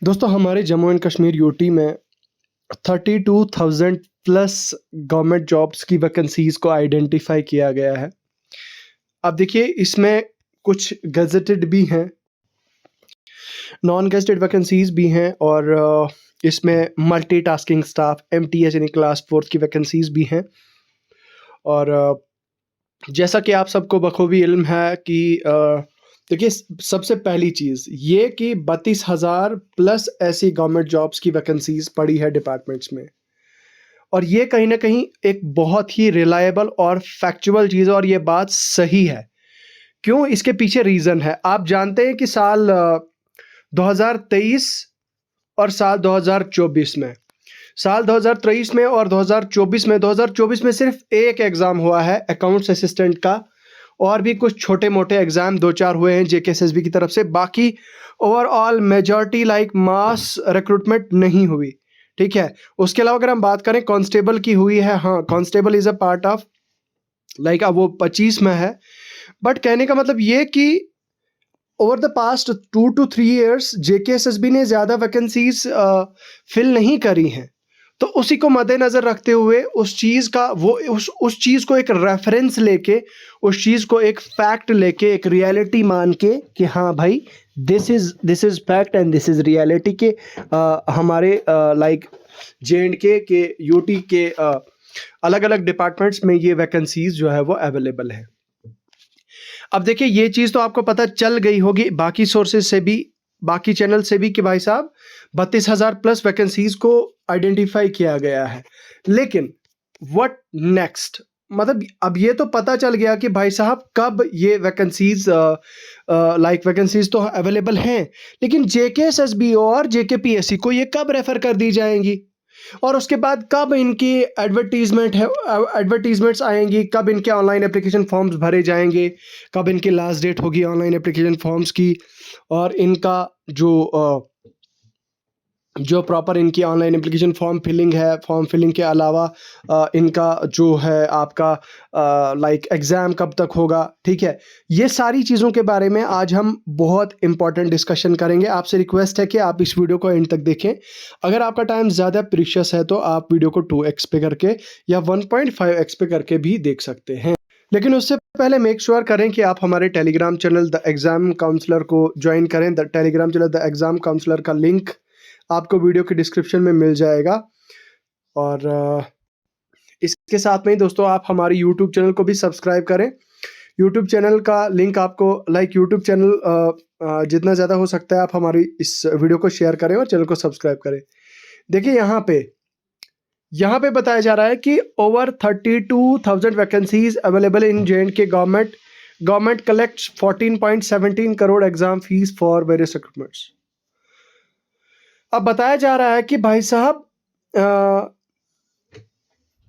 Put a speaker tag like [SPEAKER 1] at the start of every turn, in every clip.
[SPEAKER 1] दोस्तों हमारे Jammu and Kashmir UT में 32,000 प्लस गवर्नमेंट जॉब्स की वैकेंसीज़ को आइडेंटिफाई किया गया है। अब देखिए इसमें कुछ गज़ेटेड भी हैं, नॉन गज़ेटेड वैकेंसीज़ भी हैं और इसमें मल्टीटास्किंग स्टाफ एमटीएस यानी क्लास 4 की वैकेंसीज़ भी हैं। और जैसा कि आप सबको बखूबी इल्म है कि देखिए सबसे पहली चीज़ ये कि 32,000 प्लस ऐसी गवर्नमेंट जॉब्स की वैकेंसीज़ पड़ी है डिपार्टमेंट्स में। और ये कहीं न कहीं एक बहुत ही रिलायबल और फैक्चुअल चीज़ है और ये बात सही है। क्यों? इसके पीछे रीज़न है। आप जानते हैं कि साल 2023 और साल 2024 में साल 2023 में और 2024 में सिर्फ एक एग्ज़ाम हुआ है अकाउंट्स असिस्टेंट का, और भी कुछ छोटे-मोटे एग्ज़ाम 2-4 हुए हैं जेकेएसएसबी की तरफ से। बाकी overall majority like mass recruitment नहीं हुई, ठीक है? उसके अलावा अगर हम बात करें कांस्टेबल की हुई है, हाँ, constable is a part of like अब वो 25 में है। बट कहने का मतलब ये कि over the past 2 to 3 years JKSSB ने ज़्यादा वैकेंसीज़ फिल नहीं करी हैं। तो उसी को मद्देनज़र रखते हुए उस चीज़ का उस चीज़ को एक रेफरेंस लेके, उस चीज़ को एक फैक्ट लेके, एक रियलिटी मान के कि हाँ भाई this is fact and this is reality के हमारे लाइक जेएंडके के यूटी के अलग-अलग डिपार्टमेंट्स में ये वैकेंसीज़ जो है वो अवेलेबल है। अब देखिए ये चीज़ तो आपको पता चल गई होगी बाकी सोर्सेज से भी, बाकी चैनल से भी कि भाई साहब 32,000 प्लस वैकेंसीज़ को आइडेंटिफाई किया गया है। लेकिन व्हाट नेक्स्ट? मतलब अब ये तो पता चल गया कि भाई साहब कब ये वैकेंसीज़ लाइक वैकेंसीज़ तो अवेलेबल हैं, लेकिन जेकेएसएसबी और जेकेपीएससी को ये कब रेफ़र कर दी जाएँगी? और उसके बाद कब इनकी एडवर्टीजमेंट्स आएंगी, कब इनके ऑनलाइन एप्लीकेशन फॉर्म्स भरे जाएंगे, कब इनकी लास्ट डेट होगी ऑनलाइन एप्लीकेशन फॉर्म्स की, और इनका जो प्रॉपर इनकी ऑनलाइन एप्लीकेशन फॉर्म फिलिंग है, फॉर्म फिलिंग के अलावा इनका जो है आपका लाइक एग्ज़ाम कब तक होगा, ठीक है? ये सारी चीज़ों के बारे में आज हम बहुत इंपॉर्टेंट डिस्कशन करेंगे। आपसे रिक्वेस्ट है कि आप इस वीडियो को एंड तक देखें। अगर आपका टाइम ज़्यादा प्रीशियस है तो आप वीडियो को 2x पे करके या 1.5x पे करके भी देख सकते हैं। लेकिन उससे पहले मेक श्योर करें कि आप हमारे Telegram channel the exam counsellor को ज्वाइन करें। The Telegram channel the exam counsellor का लिंक आपको वीडियो के डिस्क्रिप्शन में मिल जाएगा। और इसके साथ में ही दोस्तों आप हमारे यूट्यूब चैनल को भी सब्सक्राइब करें। यूट्यूब चैनल का लिंक आपको यूट्यूब चैनल जितना ज़्यादा हो सकता है आप हमारी इस वीडियो को शेयर करें और चैनल को सब्सक्राइब करें। देखिए यहाँ पे बताया जा रहा है कि over 32,000 vacancies available in J&K government collects 14.17 crore exam fees for various recruitments. अब बताया जा रहा है कि भाई साहब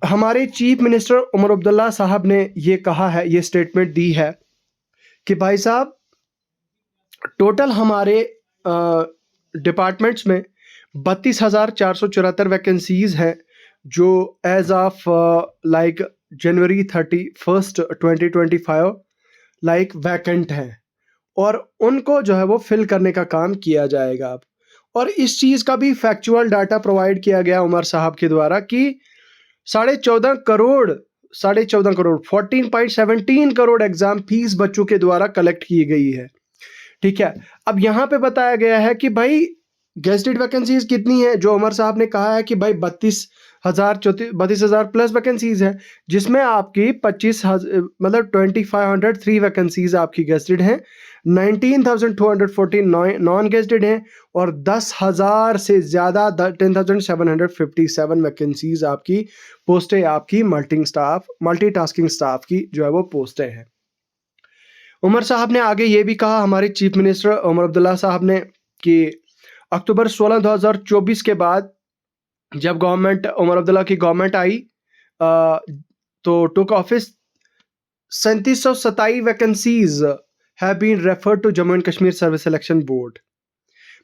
[SPEAKER 1] हमारे चीफ मिनिस्टर उमर अब्दुल्ला साहब ने ये कहा है, ये स्टेटमेंट दी है कि भाई साहब टोटल हमारे डिपार्टमेंट्स में 32,474 वैकेंसीज हैं जो as of like January 31st 2025 like vacant हैं, और उनको जो है वो फिल करने का काम किया जाएगा अब। और इस चीज़ का भी फैक्चुअल डाटा प्रोवाइड किया गया उमर साहब के द्वारा कि 14.5 करोड़ 14.17 करोड़ एग्जाम फीस बच्चों के द्वारा कलेक्ट की गई है, ठीक है? अब यहाँ पे बताया गया है कि भाई गेस्टेड वैकेंसीज कितनी है, जो उमर साहब ने कहा है कि भाई 32,000 प्लस वैकेंसीज है, जिसमें आपकी 25,3 वैकेंसीज आपकी गेस्टेड हैं, 19,214 नॉन गेस्टेड हैं, और 10,000 से ज़्यादा 10,757 वैकेंसीज आपकी पोस्टें आपकी मल्टीटास्किंग स्टाफ की जो है वो पोस्टें हैं। उमर साहब ने आगे ये भी कहा, हमारे चीफ मिनिस्टर उमर अब्दुल्ला साहब ने, कि अक्टूबर 16 2024 के बाद जब उमर अब्दुल्ला की गवर्नमेंट आई तो took office 3727 vacancies have been referred to Jammu and Kashmir service selection board.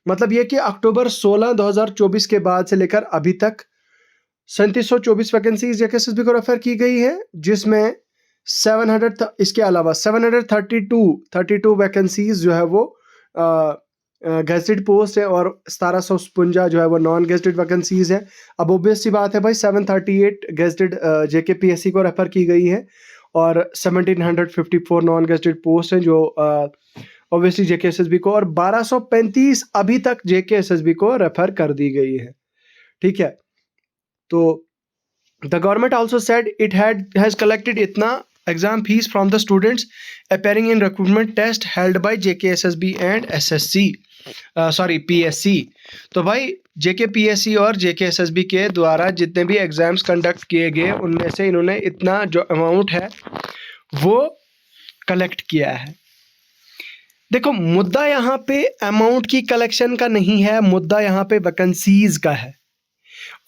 [SPEAKER 1] मतलब ये कि अक्टूबर 16 2024 के बाद से लेकर अभी तक 3724 वैकेंसीज जेकेएसएसबी को रेफर की गई है, जिसमें 700 इसके अलावा 732 वैकेंसीज जो है वो गेजेटेड पोस्ट है और 1756 जो है वो नॉन गेजेटेड वैकेंसीज है। अब ऑब्वियस सी बात है भाई, 738 गेजेटेड JKPSC को रेफर की गई है और 1754 नॉन गेजेटेड पोस्ट हैं जो ऑब्वियसली JKSSB को, और 1235 अभी तक JKSSB को रेफर कर दी गई है। ठीक है, तो the government also said it has collected इतना exam fees from the students appearing in recruitment test held by JKSSB and PSC। तो भाई JKPSC और JKSSB के द्वारा जितने भी एग्जाम्स कंडक्ट किए गए उनमें से इन्होंने इतना जो अमाउंट है वो कलेक्ट किया है। देखो, मुद्दा यहाँ पे अमाउंट की कलेक्शन का नहीं है, मुद्दा यहाँ पे वैकेंसीज का है।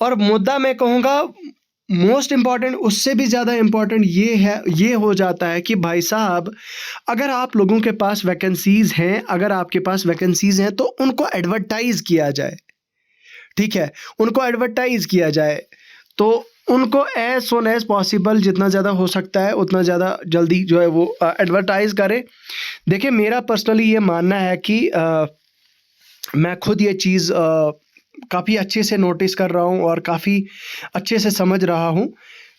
[SPEAKER 1] और मुद्दा मैं कहूँगा मोस्ट इम्पॉर्टेंट, उससे भी ज़्यादा इम्पॉर्टेंट ये हो जाता है कि भाई साहब, अगर आप लोगों के पास वैकेंसीज हैं, अगर आपके पास वैकेंसीज हैं तो उनको एडवर्टाइज किया जाए। ठीक है, उनको एडवर्टाइज किया जाए, तो उनको एज सोन एज पॉसिबल जितना ज़्यादा हो सकता है उतना ज़्यादा जल्दी जो है वो एडवर्टाइज करें। देखिए, मेरा पर्सनली ये मानना है कि मैं खुद ये चीज़ काफ़ी अच्छे से नोटिस कर रहा हूँ और काफ़ी अच्छे से समझ रहा हूँ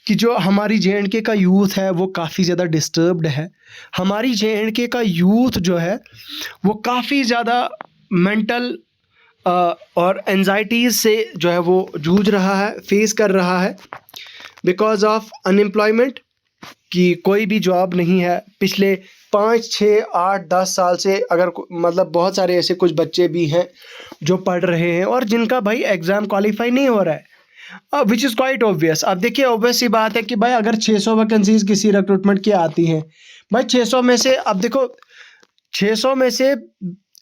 [SPEAKER 1] कि जो हमारी JNK का यूथ है वो काफ़ी ज़्यादा डिस्टर्ब्ड है। हमारी JNK का यूथ जो है वो काफ़ी ज़्यादा मेंटल और एंजाइटीज़ से जो है वो जूझ रहा है, फेस कर रहा है बिकॉज ऑफ अनएम्प्लॉयमेंट, कि कोई भी जॉब नहीं है। पिछले 5, 6, 8, 10 साल से अगर मतलब बहुत सारे ऐसे कुछ बच्चे भी हैं जो पढ़ रहे हैं और जिनका भाई एग्ज़ाम क्वालिफाई नहीं हो रहा है, विच इज़ क्वाइट ऑब्वियस। अब देखिए, ऑब्वियस सी बात है कि भाई अगर 600 वैकेंसीज किसी रिक्रूटमेंट की आती हैं, भाई 600 में से, अब देखो 600 में से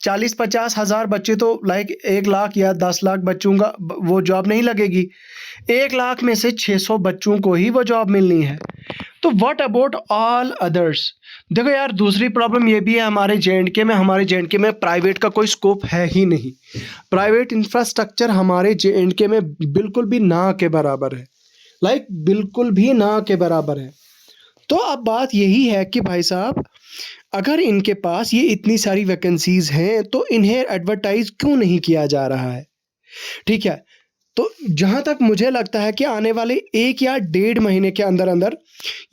[SPEAKER 1] 40-50 हज़ार बच्चे तो लाइक 1 लाख या 10 लाख बच्चों का वो जॉब नहीं लगेगी। 1 लाख में से 600 बच्चों को ही वो जॉब मिलनी है। तो व्हाट अबाउट ऑल अदर्स? देखो यार, दूसरी प्रॉब्लम ये भी है हमारे JNK में प्राइवेट का कोई स्कोप है ही नहीं। प्राइवेट इंफ्रास्ट्रक्चर हमारे JNK में बिल्कुल भी ना के बराबर है, लाइक बिल्कुल भी ना के बराबर है। तो अब बात यही है कि भाई साहब, अगर इनके पास ये इतनी सारी वैकेंसीज हैं तो इन्हें एडवर्टाइज क्यों नहीं किया जा रहा है? ठीक है, तो जहाँ तक मुझे लगता है कि आने वाले 1 या 1.5 महीने के अंदर अंदर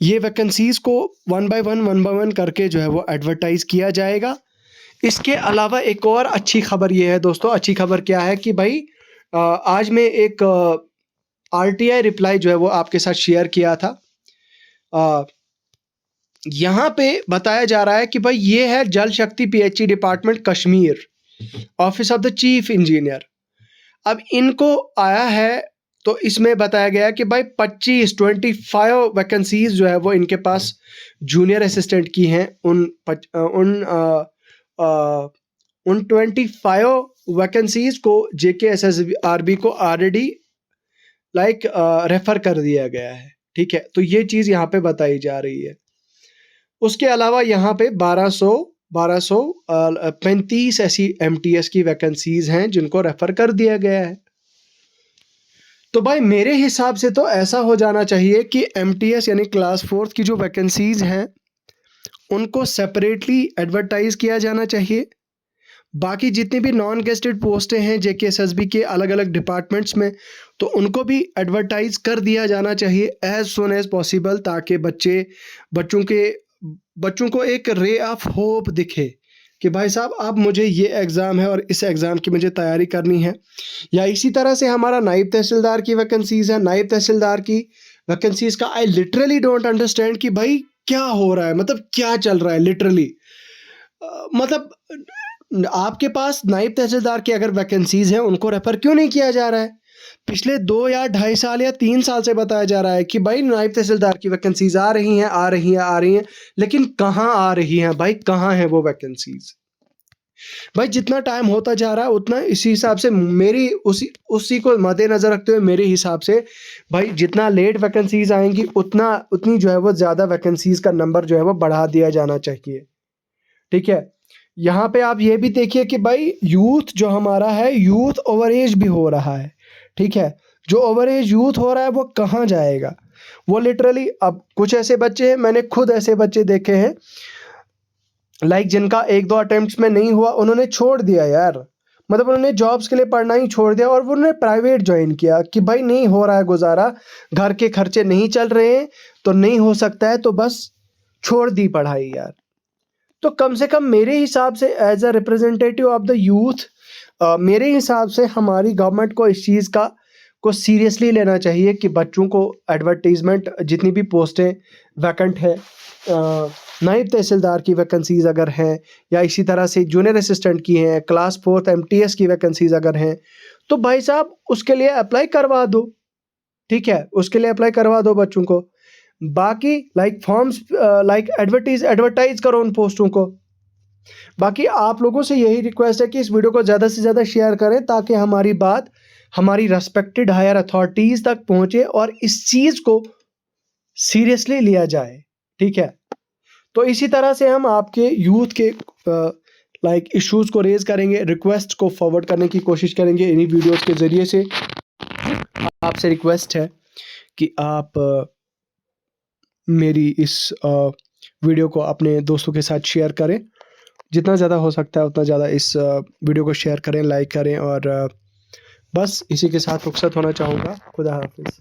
[SPEAKER 1] ये वैकेंसीज को वन बाय वन करके जो है वो एडवर्टाइज किया जाएगा। इसके अलावा एक और अच्छी खबर ये है दोस्तों, अच्छी खबर क्या है कि भाई आज मैं एक RTI रिप्लाई जो है वो आपके साथ शेयर किया था। यहाँ पे बताया जा रहा है कि भाई ये है जल शक्ति PHE department Kashmir, office of the chief engineer. अब इनको आया है, तो इसमें बताया गया कि भाई 25 वैकेंसीज जो है वो इनके पास जूनियर असिस्टेंट की हैं। उन 25 वैकेंसीज को JKSSB को ऑलरेडी लाइक रेफर कर दिया गया है। ठीक है, तो ये चीज़ यहाँ पे बताई जा रही है। उसके अलावा यहाँ पे 1235 ऐसी MTS की वैकेंसीज हैं जिनको रेफर कर दिया गया है। तो भाई मेरे हिसाब से तो ऐसा हो जाना चाहिए कि MTS यानी क्लास 4th की जो वैकेंसीज हैं उनको सेपरेटली एडवर्टाइज किया जाना चाहिए। बाकी जितनी भी नॉन गेस्टेड पोस्टें हैं JKSSB के अलग अलग डिपार्टमेंट्स में, तो उनको भी एडवर्टाइज कर दिया जाना चाहिए एज सुन एज पॉसिबल, ताकि बच्चों को एक रे ऑफ होप दिखे कि भाई साहब अब मुझे ये एग्ज़ाम है और इस एग्ज़ाम की मुझे तैयारी करनी है। या इसी तरह से हमारा नायब तहसीलदार की वैकेंसीज़ है। नायब तहसीलदार की वैकेंसीज़ का आई लिटरली डोंट अंडरस्टैंड कि भाई क्या हो रहा है, मतलब क्या चल रहा है लिटरली। मतलब आपके पास नायब तहसीलदार की अगर वैकेंसीज़ हैं उनको रेफ़र क्यों नहीं किया जा रहा है? पिछले 2 या 2.5 साल या 3 साल से बताया जा रहा है कि भाई नायब तहसीलदार की वैकेंसीज आ रही हैं, लेकिन कहाँ आ रही हैं भाई, कहाँ है वो वैकेंसीज? भाई जितना टाइम होता जा रहा है उतना इसी हिसाब से उसी को मद्देनजर रखते हुए मेरे हिसाब से भाई जितना लेट वैकेंसीज आएंगी उतनी जो है वो ज़्यादा वैकेंसीज का नंबर जो है वो बढ़ा दिया जाना चाहिए। ठीक है, यहाँ पे आप ये भी देखिए कि भाई यूथ जो हमारा है, यूथ ओवर एज भी हो रहा है। ठीक है, जो ओवर एज यूथ हो रहा है वो कहाँ जाएगा? वो लिटरली, अब कुछ ऐसे बच्चे हैं, मैंने खुद ऐसे बच्चे देखे हैं लाइक जिनका 1-2 अटेम्प्ट्स में नहीं हुआ, उन्होंने छोड़ दिया यार। मतलब उन्होंने जॉब्स के लिए पढ़ना ही छोड़ दिया और वो उन्होंने प्राइवेट ज्वाइन किया कि भाई नहीं हो रहा है गुजारा, घर के खर्चे नहीं चल रहे हैं, तो नहीं हो सकता है, तो बस छोड़ दी पढ़ाई यार। तो कम से कम मेरे हिसाब से as a representative of the youth, मेरे हिसाब से हमारी गवर्नमेंट को इस चीज़ को सीरियसली लेना चाहिए कि बच्चों को एडवर्टीजमेंट, जितनी भी पोस्टें वैकेंट है, नायब तहसीलदार की वैकेंसीज अगर हैं, या इसी तरह से जूनियर असिस्टेंट की हैं, क्लास 4 MTS की वैकेंसीज अगर हैं, तो भाई साहब उसके लिए अप्लाई करवा दो, ठीक है, उसके लिए अप्लाई करवा दो बच्चों को। बाकी लाइक फॉर्म्स, लाइक एडवर्टाइज करो उन पोस्टों को। बाकी आप लोगों से यही रिक्वेस्ट है कि इस वीडियो को ज़्यादा से ज़्यादा शेयर करें ताकि हमारी बात हमारी रेस्पेक्टेड हायर अथॉरिटीज़ तक पहुंचे और इस चीज़ को सीरियसली लिया जाए, ठीक है। तो इसी तरह से हम आपके यूथ के लाइक इश्यूज़ को रेज करेंगे, रिक्वेस्ट को फॉरवर्ड करने की कोशिश करेंगे इन्हीं वीडियोस के ज़रिए से। आपसे रिक्वेस्ट है कि आप मेरी इस वीडियो को अपने दोस्तों के साथ शेयर करें, जितना ज़्यादा हो सकता है उतना ज़्यादा इस वीडियो को शेयर करें, लाइक करें, और बस इसी के साथ रुखसत होना चाहूँगा। खुदा हाफिज़।